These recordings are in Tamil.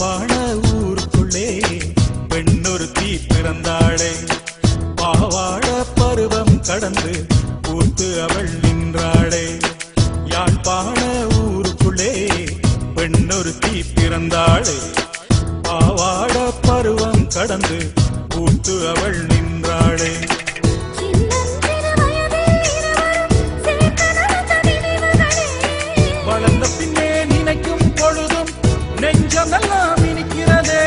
யாழ்ப்பாண ஊருக்குள்ளே பெண்ணொருத்தி பிறந்தாளே. பாவாட பருவம் கடந்து பூத்து அவள் நின்றாளே. யாழ்ப்பாண ஊருக்குள்ளே பெண்ணொருத்தி பிறந்தாளே. பாவாட பருவம் கடந்து பூத்து அவள் நின்றாளே. வளர்ந்த பின்னே நினைக்கும் பொழுதும் நெஞ்சமெல்லாம் இனிக்கிறதே.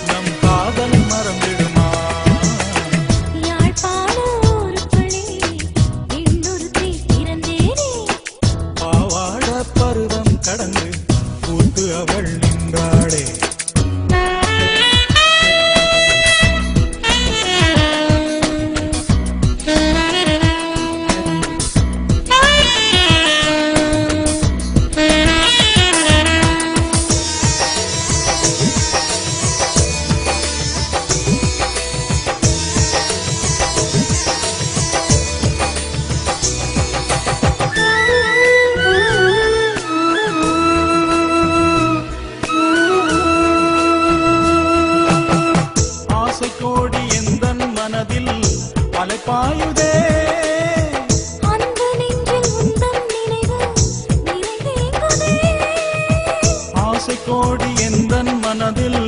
நம் காதல் மறந்திடுமா? பாவாட பருவம் கடந்து பூத்து அவள் நின்றாளே. கோடி எந்தன் மனதில் அலைப்பாயுதே. ஆசை கோடி எந்தன் மனதில்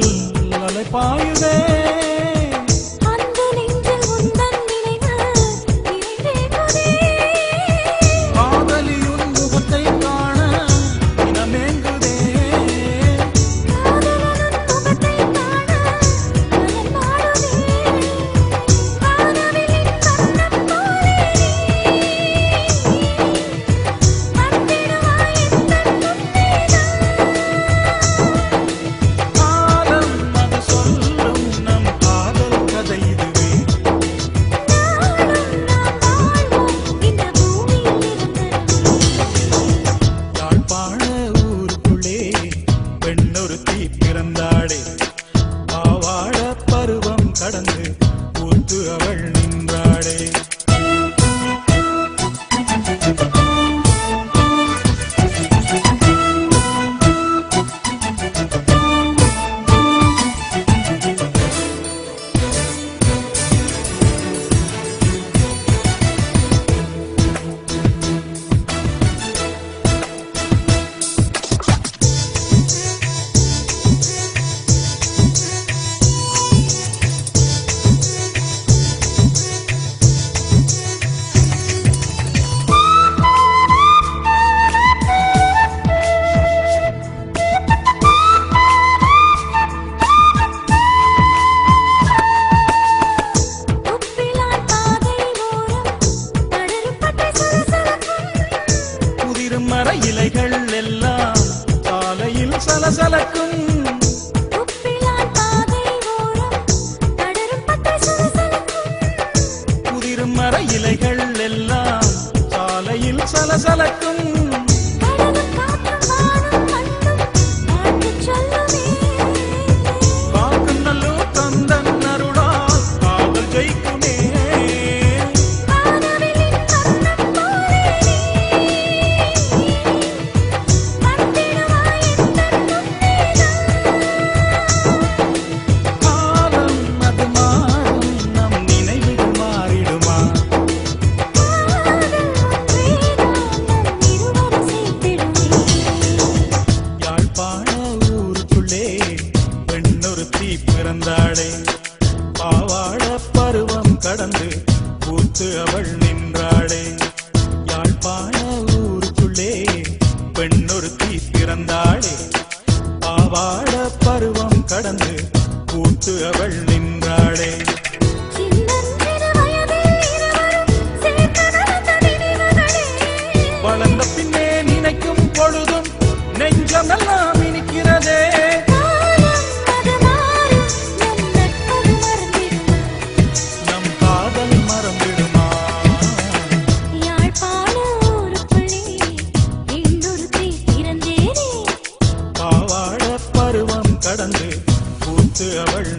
அலைப்பாயுதே. காதலியுன் முகத்தை காண இனமேங்குதே. பிறந்தாளே. பாவாட பருவம் கடந்து பூத்து அவள் நின்றாளே. மர இலைகள் எல்லாம் சாலையில் சலசலக்கும். புதிரும் மர இலைகள் எல்லாம் சாலையில் சலசலக்கும். காக்கும் நல்லூர் தந்தன் அருளால் காதல் ஜெயிக்குமே. பிறந்தாளே. பாவாட பருவம் கடந்து பூத்து அவள் நின்றாளே. யாழ்ப்பாண ஊருக்குள்ளே பெண்ணொருத்தி பிறந்தாளே. பாவாட பருவம் கடந்து பூத்து அவள் நின்றாளே. வளர்ந்த பின்னே நினைக்கும் பொழுதும் நெஞ்சமெல்லாம் இனிக்கிறதே. கடந்து பூத்து அவள்